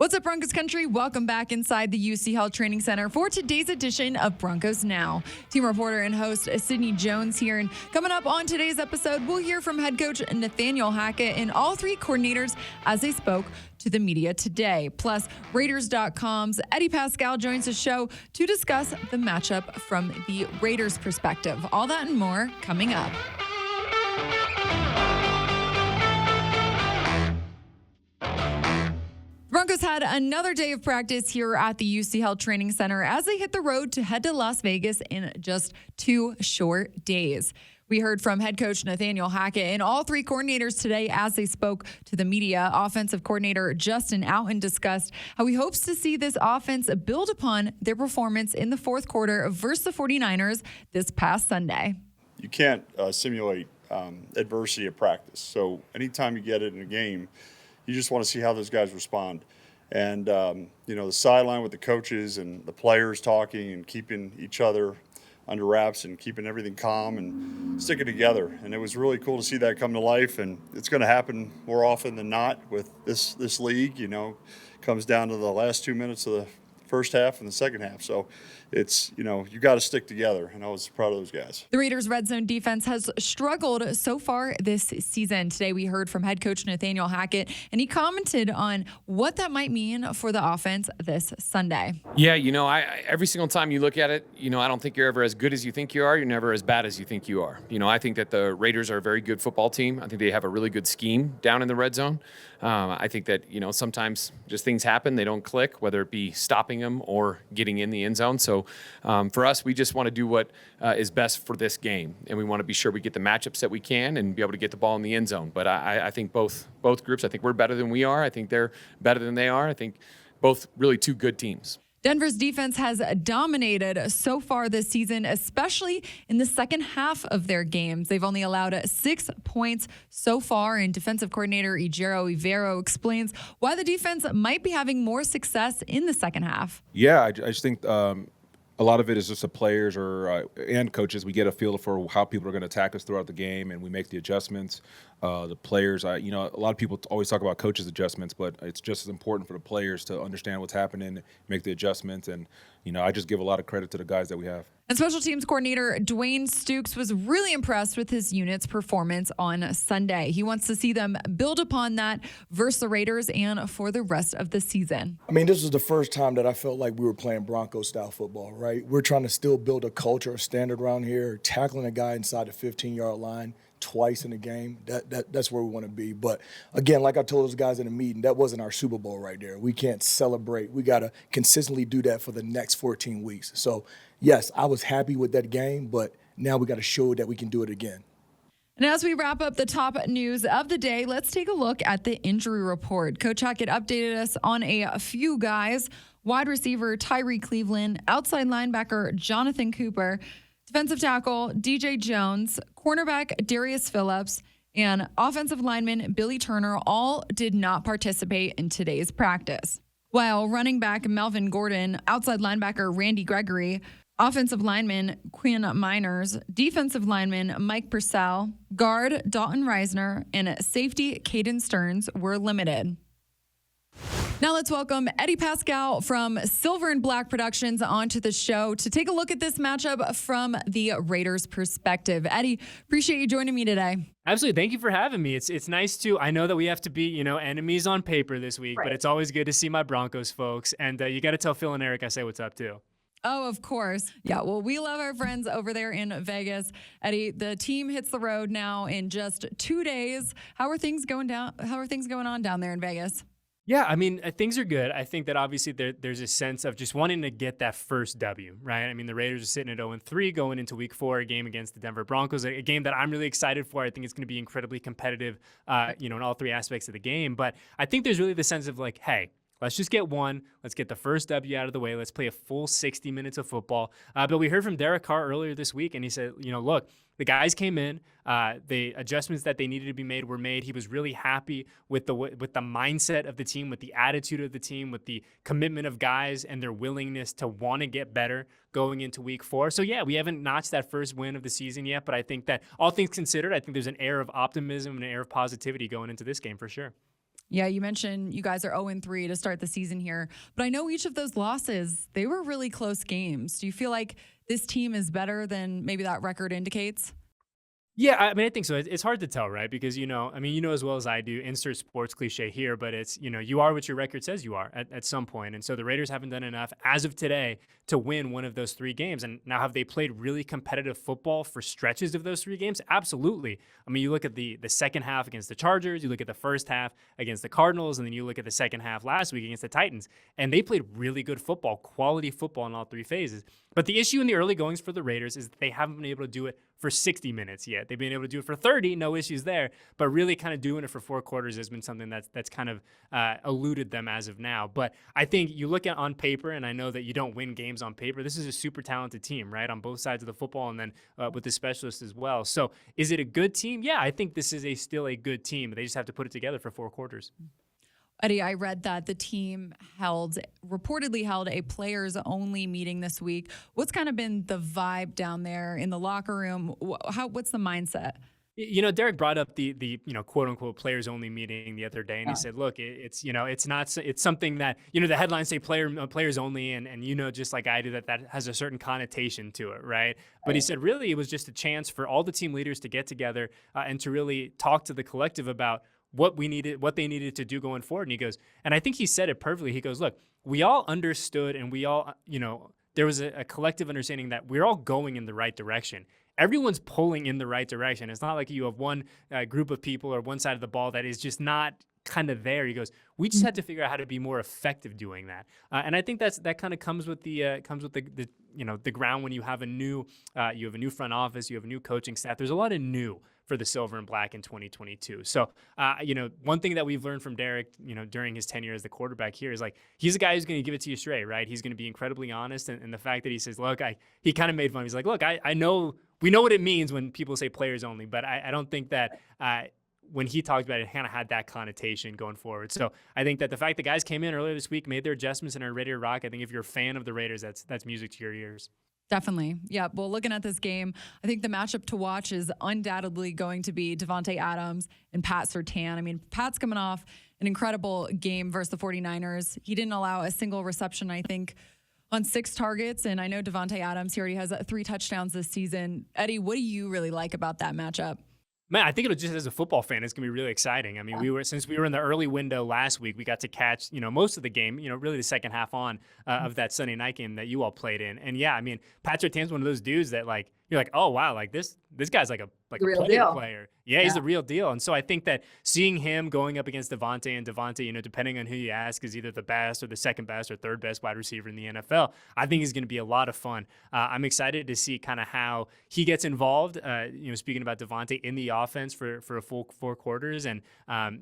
What's up, Broncos country? Welcome back inside the UC Health Training Center for today's edition of Broncos Now. Team reporter and host Sydney Jones here. And coming up on today's episode, we'll hear from head coach Nathaniel Hackett and all three coordinators as they spoke to the media today. Plus, Raiders.com's Eddie Paskal joins the show to discuss the matchup from the Raiders' perspective. All that and more coming up. Broncos had another day of practice here at the UC Health Training Center as they hit the road to head to Las Vegas in just 2 short days. We heard from head coach Nathaniel Hackett and all three coordinators today as they spoke to the media. Offensive coordinator Justin Outten discussed how he hopes to see this offense build upon their performance in the fourth quarter versus the 49ers this past Sunday. You can't simulate adversity at practice. So anytime you get it in a game, you just want to see how those guys respond. And, the sideline with the coaches and the players talking and keeping each other under wraps and keeping everything calm and sticking together. And it was really cool to see that come to life. And it's going to happen more often than not with this league. Comes down to the last 2 minutes of the first half and the second half. So it's, you got to stick together, and I was proud of those guys. The Raiders' red zone defense has struggled so far this season. Today we heard from head coach Nathaniel Hackett, and he commented on what that might mean for the offense this Sunday. Yeah, every single time you look at it, I don't think you're ever as good as you think you are. You're never as bad as you think you are. I think that the Raiders are a very good football team. I think they have a really good scheme down in the red zone. I think that, sometimes just things happen. They don't click, whether it be stopping them or getting in the end zone. So for us, we just want to do what is best for this game. And we want to be sure we get the matchups that we can and be able to get the ball in the end zone. But I think both groups, I think we're better than we are. I think they're better than they are. I think both really two good teams. Denver's defense has dominated so far this season, especially in the second half of their games. They've only allowed 6 points so far, and defensive coordinator Ejiro Evero explains why the defense might be having more success in the second half. Yeah, I just think a lot of it is just the players and coaches. We get a feel for how people are going to attack us throughout the game, and we make the adjustments. The players, a lot of people always talk about coaches' adjustments, but it's just as important for the players to understand what's happening, make the adjustments, and I just give a lot of credit to the guys that we have. And special teams coordinator Dwayne Stukes was really impressed with his unit's performance on Sunday. He wants to see them build upon that versus the Raiders and for the rest of the season. This was the first time that I felt like we were playing Broncos-style football, right? We're trying to still build a culture, a standard around here, tackling a guy inside the 15-yard line twice in the game. That's where we want to be. But, again, like I told those guys in the meeting, that wasn't our Super Bowl right there. We can't celebrate. We got to consistently do that for the next 14 weeks. So, yes, I was happy with that game, but now we got to show that we can do it again. And as we wrap up the top news of the day, let's take a look at the injury report. Coach Hackett updated us on a few guys. Wide receiver Tyree Cleveland, outside linebacker Jonathan Cooper, defensive tackle DJ Jones, cornerback Darius Phillips, and offensive lineman Billy Turner all did not participate in today's practice. While running back Melvin Gordon, outside linebacker Randy Gregory, offensive lineman Quinn Miners, defensive lineman Mike Purcell, guard Dalton Reisner, and safety Caden Stearns were limited. Now let's welcome Eddie Paskal from Silver and Black Productions onto the show to take a look at this matchup from the Raiders' perspective. Eddie, appreciate you joining me today. Absolutely. Thank you for having me. It's nice I know that we have to be, enemies on paper this week, right, but it's always good to see my Broncos folks. And you got to tell Phil and Eric I say what's up too. Oh, of course. Yeah, well, we love our friends over there in Vegas. Eddie, the team hits the road now in just 2 days. How are things going on down there in Vegas? Yeah, things are good. I think that obviously there's a sense of just wanting to get that first W, right? The Raiders are sitting at 0-3 going into week 4, a game against the Denver Broncos, a game that I'm really excited for. I think it's going to be incredibly competitive, in all three aspects of the game. But I think there's really the sense of like, hey, let's just get one. Let's get the first W out of the way. Let's play a full 60 minutes of football. But we heard from Derek Carr earlier this week, and he said, look, the guys came in. The adjustments that they needed to be made were made. He was really happy with the mindset of the team, with the attitude of the team, with the commitment of guys and their willingness to want to get better going into week 4. So, yeah, we haven't notched that first win of the season yet, but I think that all things considered, I think there's an air of optimism and an air of positivity going into this game for sure. Yeah, you mentioned you guys are 0-3 to start the season here, but I know each of those losses, they were really close games. Do you feel like this team is better than maybe that record indicates? Yeah, I mean, I think so. It's hard to tell, right? Because, I mean, as well as I do, insert sports cliche here, but it's, you are what your record says you are at some point. And so the Raiders haven't done enough as of today to win one of those 3 games. And now, have they played really competitive football for stretches of those 3 games? Absolutely. I mean, you look at the second half against the Chargers, you look at the first half against the Cardinals, and then you look at the second half last week against the Titans, and they played really good football, quality football in all 3 phases. But the issue in the early goings for the Raiders is that they haven't been able to do it for 60 minutes yet. They've been able to do it for 30, no issues there, but really kind of doing it for 4 quarters has been something that's kind of eluded them as of now. But I think you look at on paper, and I know that you don't win games on paper. This is a super talented team, right, on both sides of the football, and then with the specialists as well. So is it a good team? Yeah, I think this is still a good team. They just have to put it together for 4 quarters. Eddie, I read that the team reportedly held a players-only meeting this week. What's kind of been the vibe down there in the locker room? What's the mindset? Derek brought up the quote unquote players only meeting the other day, and he said, look, it's something that, the headlines say players only, and just like I do, that has a certain connotation to it, right? But he said, really, it was just a chance for all the team leaders to get together and to really talk to the collective about what they needed to do going forward. And he goes, and I think he said it perfectly. He goes, look, we all understood, and we all, there was a collective understanding that we're all going in the right direction. Everyone's pulling in the right direction. It's not like you have one group of people or one side of the ball that is just not kind of there. He goes, we just had to figure out how to be more effective doing that. And I think that kind of comes with the ground when you have a new front office, you have a new coaching staff. There's a lot of new for the silver and black in 2022. So, one thing that we've learned from Derek, during his tenure as the quarterback here is, like, he's a guy who's going to give it to you straight, right? He's going to be incredibly honest. And the fact that he says, look, he kind of made fun. He's like, look, I know, we know what it means when people say players only, but I don't think that when he talked about it, kind of had that connotation going forward. So I think that the fact that guys came in earlier this week, made their adjustments, and are ready to rock, I think if you're a fan of the Raiders, that's music to your ears. Definitely. Yeah. Well, looking at this game, I think the matchup to watch is undoubtedly going to be Davante Adams and Pat Surtain. I mean, Pat's coming off an incredible game versus the 49ers. He didn't allow a single reception, I think, on 6 targets. And I know Davante Adams, he already has 3 touchdowns this season. Eddie, what do you really like about that matchup? Man, I think it'll just, as a football fan, it's going to be really exciting. I mean, since we were in the early window last week, we got to catch, most of the game, really the second half of that Sunday night game that you all played in. And yeah, I mean, Pat Surtain's one of those dudes that, like, you're like, oh wow, like this guy's like a player. Yeah, he's the real deal. And so I think that seeing him going up against Davante, and Davante, depending on who you ask, is either the best or the second best or third best wide receiver in the NFL. I think he's going to be a lot of fun. I'm excited to see kind of how he gets involved. Speaking about Davante in the offense for a full 4 quarters, and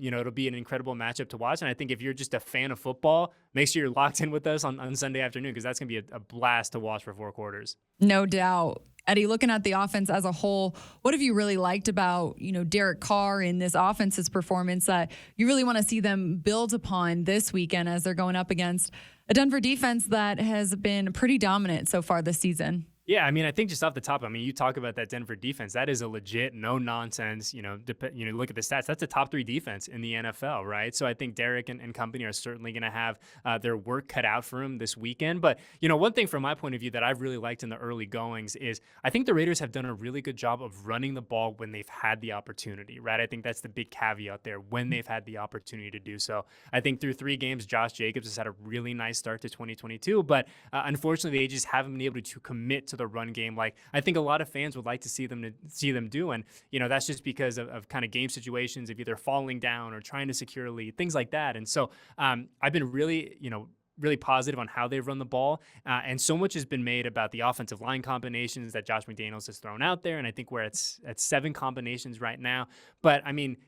it'll be an incredible matchup to watch. And I think if you're just a fan of football, make sure you're locked in with us on Sunday afternoon, because that's going to be a blast to watch for 4 quarters. No doubt. Eddie, looking at the offense as a whole, what have you really liked about, Derek Carr in this offense's performance that you really want to see them build upon this weekend as they're going up against a Denver defense that has been pretty dominant so far this season? Yeah, I mean, I think just off the top, you talk about that Denver defense. That is a legit, no nonsense. Look at the stats. That's a top 3 defense in the NFL, right? So I think Derek and company are certainly going to have their work cut out for him this weekend. But one thing from my point of view that I've really liked in the early goings is I think the Raiders have done a really good job of running the ball when they've had the opportunity, right? I think that's the big caveat there, when they've had the opportunity to do so. I think through 3 games, Josh Jacobs has had a really nice start to 2022, but unfortunately, they just haven't been able to commit to the run game like I think a lot of fans would like to see them do. And that's just because of kind of game situations of either falling down or trying to secure a lead, things like that. And so I've been really positive on how they've run the ball. And so much has been made about the offensive line combinations that Josh McDaniels has thrown out there. And I think we're at 7 combinations right now. But,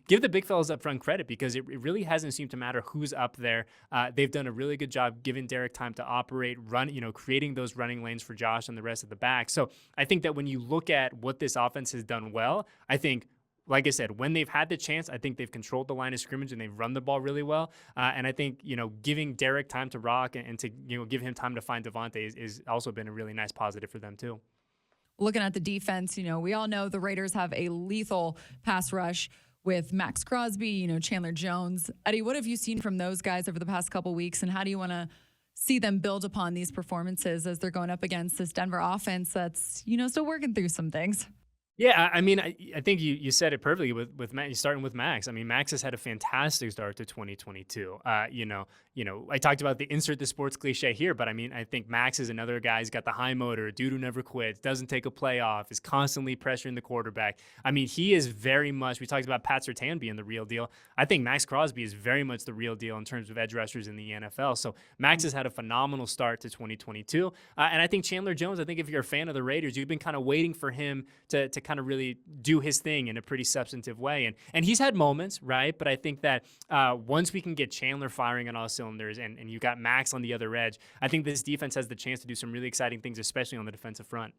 give the big fellas up front credit, because it really hasn't seemed to matter who's up there. They've done a really good job giving Derek time to operate, run, creating those running lanes for Josh and the rest of the back. So I think that when you look at what this offense has done well, I think, like I said, when they've had the chance, I think they've controlled the line of scrimmage and they've run the ball really well. And I think, giving Derek time to rock and to, give him time to find Davante is also been a really nice positive for them too. Looking at the defense, we all know the Raiders have a lethal pass rush with Max Crosby, Chandler Jones. Eddie, what have you seen from those guys over the past couple weeks, and how do you want to see them build upon these performances as they're going up against this Denver offense that's, still working through some things? Yeah, I mean, I think you said it perfectly with Max, starting with Max. I mean, Max has had a fantastic start to 2022. I talked about the insert the sports cliche here, but I mean, I think Max is another guy who's got the high motor, a dude who never quits, doesn't take a play off, is constantly pressuring the quarterback. I mean, he is very much, we talked about Pat Surtain being the real deal. I think Max Crosby is very much the real deal in terms of edge rushers in the NFL. So Max has had a phenomenal start to 2022. And I think Chandler Jones, I think if you're a fan of the Raiders, you've been kind of waiting for him to kind of really do his thing in a pretty substantive way. And he's had moments, right? But I think that once we can get Chandler firing on all cylinders and you got Max on the other edge, I think this defense has the chance to do some really exciting things, especially on the defensive front.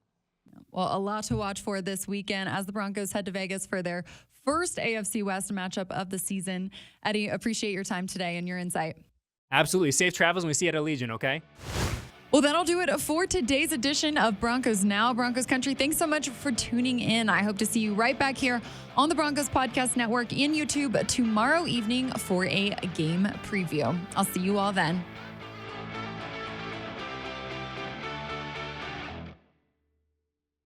Well, a lot to watch for this weekend as the Broncos head to Vegas for their first AFC West matchup of the season. Eddie, appreciate your time today and your insight. Absolutely. Safe travels, and we see you at Allegiant, okay? Well, that'll do it for today's edition of Broncos Now, Broncos Country. Thanks so much for tuning in. I hope to see you right back here on the Broncos Podcast Network and YouTube tomorrow evening for a game preview. I'll see you all then.